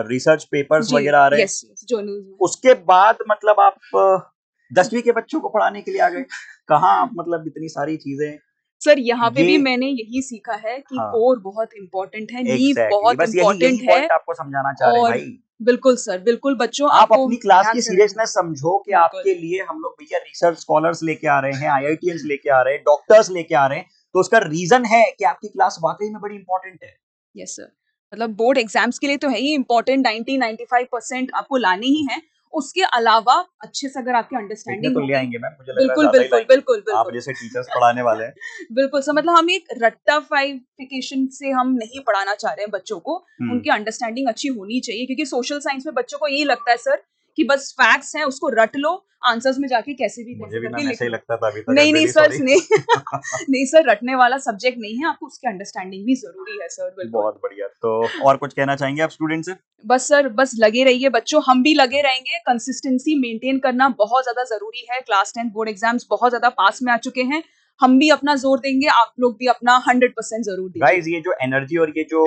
रिसर्च पेपर्स जी वगैरह आ रहे हैं, यस जर्नल्स में। उसके बाद मतलब आप 10वीं के बच्चों को पढ़ाने के लिए आ गए। कहाँ आप मतलब इतनी सारी चीजें सर यहाँ पे भी ये मैंने यही सीखा है कि हाँ कोर बहुत इम्पोर्टेंट है, नींव एग्जैक्टली बहुत बस यही इम्पोर्टेंट है। पॉइंट आपको समझाना चाह रहे हैं और भाई। बिल्कुल सर, बिल्कुल बच्चों आप आपको अपनी क्लास ध्यान की से रखना है। सीरियसनेस समझो कि बिल्कुल आपके लिए हम लोग भैया रिसर्च स्कॉलर्स लेके आ रहे हैं, आईआईटीएंस लेके आ रहे हैं, डॉक्टर्स लेके आ रहे हैं, तो उसका रीजन है कि आपकी क्लास वाकई में बड़ी इंपॉर्टेंट है। Yes sir. मतलब बोर्ड एग्जाम्स के लिए तो है ही इम्पोर्टेंट, 90-95% आपको लाने ही है। उसके अलावा अच्छे से अगर आपकी देखने अंडरस्टैंडिंग तो ले होगी, आएंगे मैम, मुझे लग रहा है बिल्कुल ज्यादा ही बिल्कुल लाएंगे। बिल्कुल आप बिल्कुल जैसे टीचर्स पढ़ाने वाले हैं। बिल्कुल सर। मतलब हम एक रट्टाफाइफिकेशन से हम नहीं पढ़ाना चाह रहे हैं बच्चों को, उनकी अंडरस्टैंडिंग अच्छी होनी चाहिए, क्योंकि सोशल साइंस में बच्चों को यही लगता है सर कि बस फैक्ट्स हैं, उसको रट लो, आंसर्स में जाके कैसे भी मुझे कैसे भी करके मैम लिख ऐसा ही लो। लगता था अभी तक। नहीं नहीं रियली सर, सॉरी। नहीं नहीं सर, रटने वाला सब्जेक्ट नहीं है, आपको उसकी अंडरस्टैंडिंग भी जरूरी है सर। बिल्कुल। बहुत बढ़िया। तो और कुछ कहना चाहेंगे आप स्टूडेंट से? बस सर, बस लगे रहिए बच्चों, हम भी लगे रहेंगे। कंसिस्टेंसी मेंटेन करना बहुत ज्यादा जरूरी है। क्लास 10 बोर्ड एग्जाम्स बहुत ज्यादा पास में आ चुके हैं, हम भी अपना जोर देंगे, आप लोग भी अपना 100% जरूर गाइस दीजिए। ये जो एनर्जी और ये जो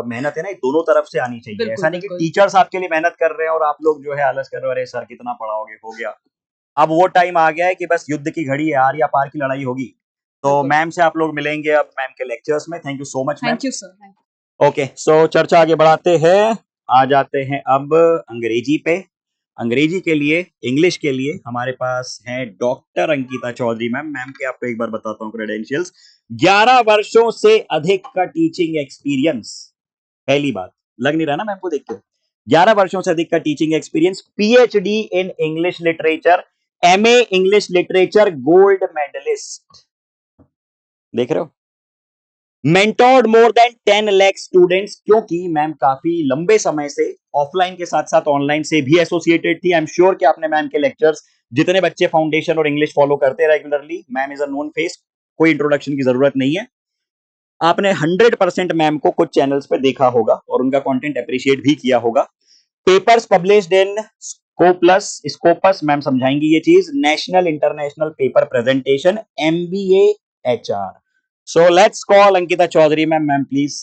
मेहनत है ना, ये दोनों तरफ से आनी चाहिए। बिल्कुल ऐसा नहीं कि बिल्कुल टीचर्स आपके लिए मेहनत कर रहे हैं और आप लोग जो है आलस कर रहे हो, अरे सर कितना पढ़ाओगे, हो गया। अब वो टाइम आ गया है कि बस युद्ध की घड़ी है, आर या पार की लड़ाई होगी। तो बिल्कुल। मैम से आप लोग मिलेंगे अब मैम के लेक्चर्स में। Thank you so much ma'am. Thank you sir. Okay, so चर्चा आगे बढ़ाते हैं। आ जाते हैं अब अंग्रेजी पे। अंग्रेजी के लिए, इंग्लिश के लिए हमारे पास है doctor Ankita Chaudhary ma'am. Ma'am के आपको एक बार बताता हूँ क्रेडेंशियल्स। 11 वर्षों से अधिक का टीचिंग एक्सपीरियंस। पहली बात, लग नहीं रहा ना मैम को देख के? 11 वर्षों से अधिक का teaching experience, PhD in English literature, MA English literature, gold medallist. देख रहे हो? Mentored more than 10 lakh students, क्योंकि मैम काफी लंबे समय से ऑफलाइन के साथ साथ ऑनलाइन से भी एसोसिएटेड थी। आई एम श्योर कि आपने मैम के लेक्चर्स, जितने बच्चे फाउंडेशन और इंग्लिश फॉलो करते हैं regularly, ma'am is a known face, कोई इंट्रोडक्शन की जरूरत नहीं है। आपने 100% मैम को कुछ चैनल्स पे देखा होगा और उनका कंटेंट अप्रिशिएट भी किया होगा। Papers published in Scopus, Scopus ma'am समझाएंगी ये चीज, national international paper presentation, MBA HR. So let's call Ankita Chaudhary ma'am. Ma'am please,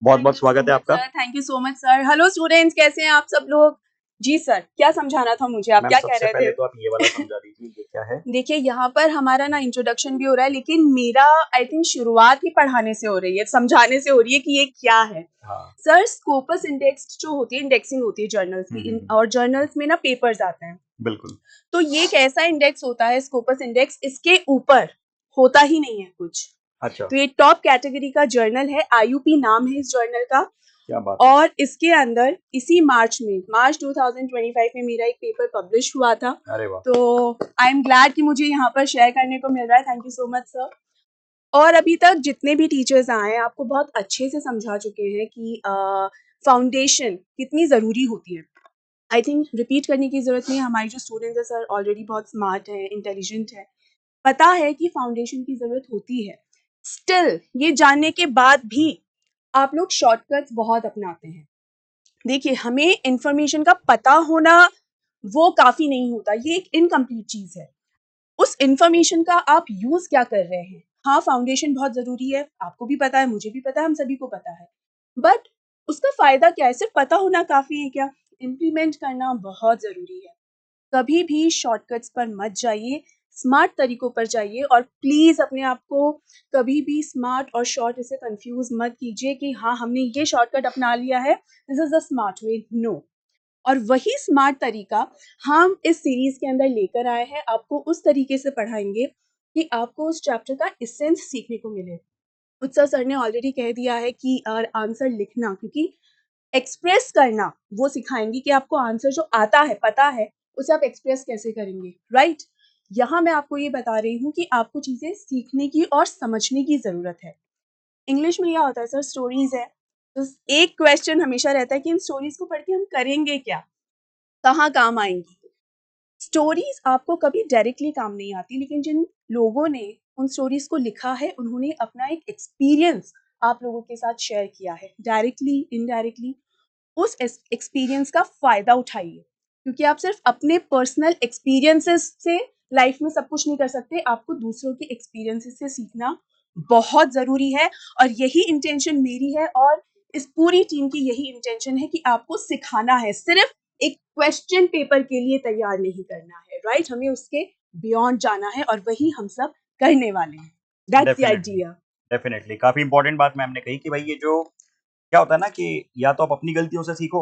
बहुत बहुत स्वागत है आपका। Thank you so much sir. Hello students, कैसे हैं आप सब लोग? जी सर, क्या समझाना था मुझे, आप मैम क्या कह सबसे रहे पहले थे? तो आप ये वाला समझा दीजिए, ये क्या है? देखिए, यहाँ पर हमारा ना इंट्रोडक्शन भी हो रहा है, लेकिन मेरा आई थिंक शुरुआत ही पढ़ाने से हो रही है, समझाने से हो रही है कि ये क्या है। हाँ सर, स्कोपस इंडेक्स जो होती है, इंडेक्सिंग होती है जर्नल्स की, और जर्नल्स में ना पेपर्स आते हैं। बिल्कुल। तो ये एक ऐसा इंडेक्स होता है, स्कोपस इंडेक्स, इसके ऊपर होता ही नहीं है कुछ। अच्छा, तो ये टॉप कैटेगरी का जर्नल है, आईयूपी नाम है इस जर्नल का। क्या बात है। और इसके अंदर इसी मार्च 2025 में मेरा एक पेपर पब्लिश हुआ था। अरे वाह। तो आई एम ग्लैड कि मुझे यहाँ पर शेयर करने को मिल रहा है। Thank you so much sir. और अभी तक जितने भी टीचर्स आए हैं आपको बहुत अच्छे से समझा चुके हैं कि फाउंडेशन कितनी ज़रूरी होती है। आई थिंक रिपीट करने की ज़रूरत नहीं है। हमारे जो स्टूडेंट्स हैं सर ऑलरेडी बहुत स्मार्ट हैं, इंटेलिजेंट है, पता है कि फाउंडेशन की ज़रूरत होती है। स्टिल ये जानने के बाद भी आप लोग शॉर्टकट्स बहुत अपनाते हैं। देखिए, हमें इंफॉर्मेशन का पता होना वो काफ़ी नहीं होता, ये एक इनकम्प्लीट चीज़ है। उस इंफॉर्मेशन का आप यूज़ क्या कर रहे हैं? हाँ, फाउंडेशन बहुत ज़रूरी है, आपको भी पता है, मुझे भी पता है, हम सभी को पता है। बट उसका फ़ायदा क्या है? सिर्फ पता होना काफ़ी है क्या? इम्प्लीमेंट करना बहुत ज़रूरी है। कभी भी शॉर्टकट्स पर मत जाइए, स्मार्ट तरीकों पर जाइए, और प्लीज़ अपने आप को कभी भी स्मार्ट और शॉर्ट इसे कंफ्यूज मत कीजिए कि हाँ, हमने ये शॉर्टकट अपना लिया है, this is the smart way. No. और वही स्मार्ट तरीका हम इस सीरीज़ के अंदर लेकर आए हैं। आपको उस तरीके से पढ़ाएंगे कि आपको उस चैप्टर का एसेंस सीखने को मिले। उत्सव सर ने ऑलरेडी कह दिया है कि आंसर लिखना, क्योंकि एक्सप्रेस करना वो सिखाएंगी कि आपको आंसर जो आता है, पता है, उसे आप एक्सप्रेस कैसे करेंगे, राइट? यहाँ मैं आपको ये बता रही हूँ कि आपको चीज़ें सीखने की और समझने की ज़रूरत है। इंग्लिश में क्या होता है सर, स्टोरीज़ है, तो एक क्वेश्चन हमेशा रहता है कि इन स्टोरीज़ को पढ़ के हम करेंगे क्या? कहाँ काम आएँगी? स्टोरीज़ आपको कभी डायरेक्टली काम नहीं आती, लेकिन जिन लोगों ने उन स्टोरीज़ को लिखा है, उन्होंने अपना एक एक्सपीरियंस आप लोगों के साथ शेयर किया है, डायरेक्टली, इनडायरेक्टली। उस एक्सपीरियंस का फ़ायदा उठाइए, क्योंकि आप सिर्फ अपने पर्सनल एक्सपीरियंसेस से लाइफ में सब कुछ नहीं कर सकते, आपको दूसरों के एक्सपीरियंसेस से सीखना बहुत ज़रूरी है। और यही इंटेंशन मेरी है और इस पूरी टीम की यही इंटेंशन है कि आपको सिखाना है, सिर्फ एक क्वेश्चन पेपर के लिए तैयार नहीं करना है, राइट? हमें उसके बियॉन्ड जाना है और वही हम सब करने वाले हैं। That's the definitely idea. Definitely काफी इंपॉर्टेंट बात मैम ने कही कि भाई ये जो क्या होता है ना कि या तो आप अपनी गलतियों से सीखो,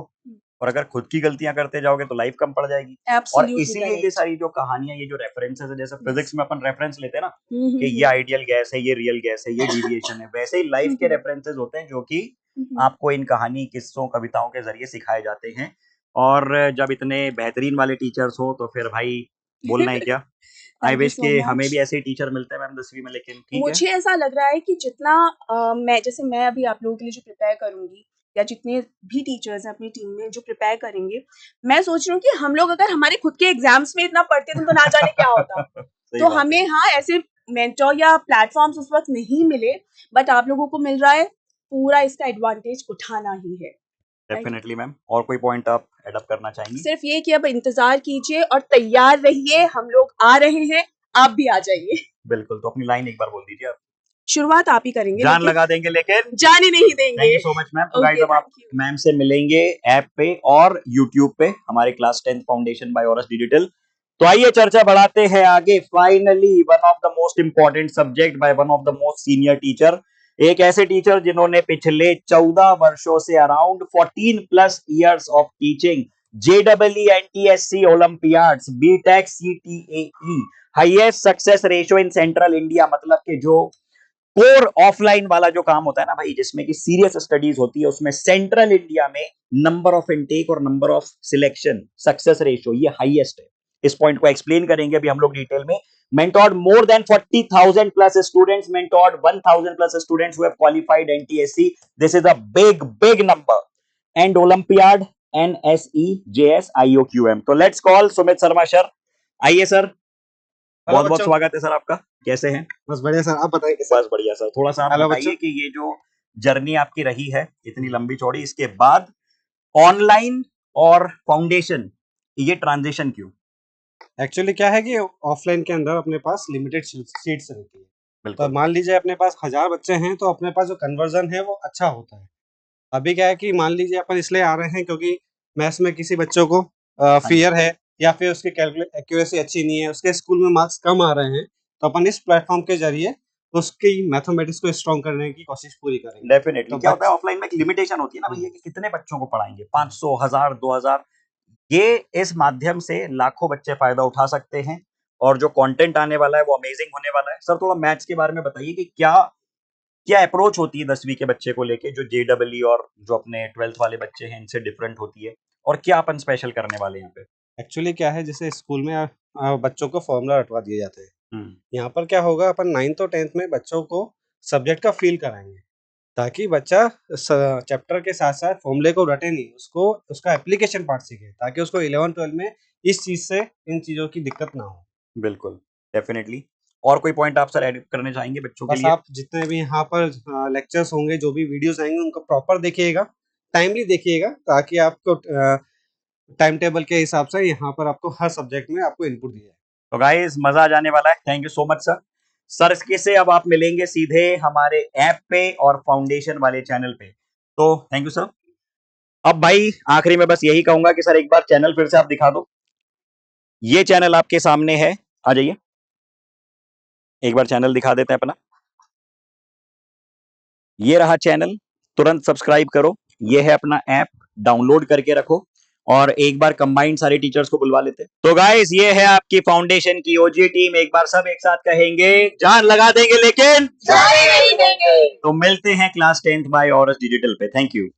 और अगर खुद की गलतियां करते जाओगे तो लाइफ कम पड़ जाएगी। और एब्सोल्युटली इसीलिए ये करेक्ट। सारी जो कहानियां, ये जो रेफरेंसेस है, जैसे यस। फिजिक्स में अपन रेफरेंस लेते हैं ना हुँ, कि हुँ, ये हुँ। आइडियल गैस है, ये रियल गैस है, ये डिविएशन है, वैसे ही लाइफ के हुँ, हुँ। रेफरेंसेस होते हैं जो कि हुँ, हुँ। आपको इन कहानी, किस्सों, कविताओं के जरिए सिखाए जाते हैं। और जब इतने बेहतरीन वाले टीचर्स हो तो फिर भाई बोलना ही क्या। आई थैंक यू विश सो कि हमें मच। भी ऐसे ही टीचर मिलते हैं मैम 10वीं में, लेकिन ठीक है। मुझे ऐसा लग रहा है कि जितना मैं अभी आप लोगों के लिए जो प्रिपेयर करूँगी, या जितने भी टीचर्स हैं अपनी टीम में जो प्रिपेयर करेंगे, मैं सोच रही हूँ कि हम लोग अगर हमारे खुद के एग्ज़ाम्स में इतना पढ़ते तो ना जाने क्या होता। सही तो बात है। हमें हाँ, ऐसे मेंटर या प्लेटफ़ॉर्म्स उस वक़्त नहीं मिले, बट आप लोगों को मिल रहा है, पूरा इसका एडवांटेज उठाना ही है, राइट? डेफिनेटली मैम, और कोई पॉइंट आप ऐड अप करना चाहेंगी? सिर्फ़ ये कि अब इंतज़ार कीजिए और तैयार रहिए, हम लोग आ रहे हैं, आप भी आ जाइए। बिल्कुल, तो अपनी लाइन एक बार बोल दीजिए आप। शुरुआत आप ही करेंगे, जान लेकिन लगा देंगे लेकिन जाने नहीं थैंक देंगे। You so much ma'am. तो गाइस ओके, अब आप थैंक यू। मैम से मिलेंगे ऐप पे और यूट्यूब पे, हमारे class 10 foundation by Auras digital. तो आइए चर्चा बढ़ाते हैं आगे। Finally one of the most important subject by one of the most senior teacher, एक ऐसे टीचर जिन्होंने पिछले 14 वर्षों से around 14 plus years of teaching जेडब्ल्यू NTSE olympiads, BTech, CTAE, highest success ratio in central India, मतलब कि जो कोर ऑफलाइन वाला जो काम होता है ना भाई, जिसमें कि सीरियस स्टडीज होती है, उसमें सेंट्रल इंडिया में नंबर ऑफ इनटेक और number of selection success ratio ये हाईएस्ट है। इस पॉइंट को एक्सप्लेन करेंगे अभी हम लोग डिटेल में। mentored more than 40,000 plus students, mentored 1,000 plus students who have qualified NTSC. This is a big number. And Olympiad, NSE, JS, IOQM. तो let's call Sumit Sharma sir. आइए सर, बहुत बहुत स्वागत है सर आपका। कैसे हैं? बस बढ़िया सर, आप बताइए कैसे? बस बढ़िया सर। थोड़ा सा आप हेलो बताइए बच्चों। कि ये जो जर्नी आपकी रही है इतनी लंबी चौड़ी, इसके बाद ऑनलाइन और फाउंडेशन, ये ट्रांजिशन क्यों? एक्चुअली क्या है कि ऑफलाइन के अंदर अपने पास लिमिटेड सीट्स रहती है, तो बिल्कुल मान लीजिए अपने पास 1000 बच्चे हैं तो अपने पास जो कन्वर्जन है वो अच्छा होता है। अभी क्या है कि मान लीजिए अपन इसलिए आ रहे हैं क्योंकि मैथ्स में किसी बच्चों को फियर है या फिर उसकी एक्यूरेसी अच्छी नहीं है, उसके स्कूल में मार्क्स कम आ रहे हैं, तो अपन इस प्लेटफॉर्म के जरिए उसकी मैथमेटिक्स को स्ट्रॉन्ग करने की कोशिश पूरी करेंगे। डेफिनेटली। तो क्या होता है ऑफलाइन में एक लिमिटेशन होती है ना भैया कि कितने बच्चों को पढ़ाएंगे, 500, 1000, 2000। ये इस माध्यम से लाखों बच्चे फायदा उठा सकते हैं और जो कंटेंट आने वाला है वो अमेजिंग होने वाला है। सर थोड़ा मैथ्स के बारे में बताइए कि क्या क्या अप्रोच होती है 10वीं के बच्चे को लेके, जो जेडब्ल्यू और जो अपने 12th वाले बच्चे हैं इनसे डिफरेंट होती है, और क्या अपन स्पेशल करने वाले हैं यहाँ पे? एक्चुअली क्या है, जैसे स्कूल में बच्चों को फॉर्मूला रटवा दिए जाते हैं, हम्म, यहाँ पर क्या होगा, अपन 9th और 10th में बच्चों को सब्जेक्ट का फील कराएंगे ताकि बच्चा चैप्टर के साथ साथ फॉर्मूले को रटे नहीं, उसको उसका एप्लीकेशन पार्ट सीखे ताकि उसको 11-12 में इस चीज से इन चीजों की दिक्कत ना हो। बिल्कुल डेफिनेटली। और कोई पॉइंट आप सर ऐड करने चाहेंगे बच्चों के बस लिए? आप जितने भी यहाँ पर लेक्चर्स होंगे, जो भी वीडियोस आएंगे, उनको प्रॉपर देखिएगा, टाइमली देखिएगा, ताकि आपको टाइम टेबल के हिसाब से यहाँ पर आपको हर सब्जेक्ट में आपको इनपुट दिया है। तो गाइस मजा आ जाने वाला है। Thank you so much sir. Sir इसके से अब आप मिलेंगे सीधे हमारे ऐप पे और फाउंडेशन वाले चैनल पे। तो थैंक यू सर। अब भाई आखिरी में बस यही कहूंगा कि सर एक बार चैनल फिर से आप दिखा दो। ये चैनल आपके सामने है, आ जाइए एक बार चैनल दिखा देते हैं अपना। ये रहा चैनल, तुरंत सब्सक्राइब करो। ये है अपना ऐप, डाउनलोड करके रखो और एक बार कंबाइंड सारे टीचर्स को बुलवा लेते हैं। तो गाइस ये है आपकी फाउंडेशन की ओजी टीम। एक बार सब एक साथ कहेंगे, जान लगा देंगे लेकिन जाने नहीं देंगे। तो मिलते हैं class 10th by Auras digital पे। Thank you.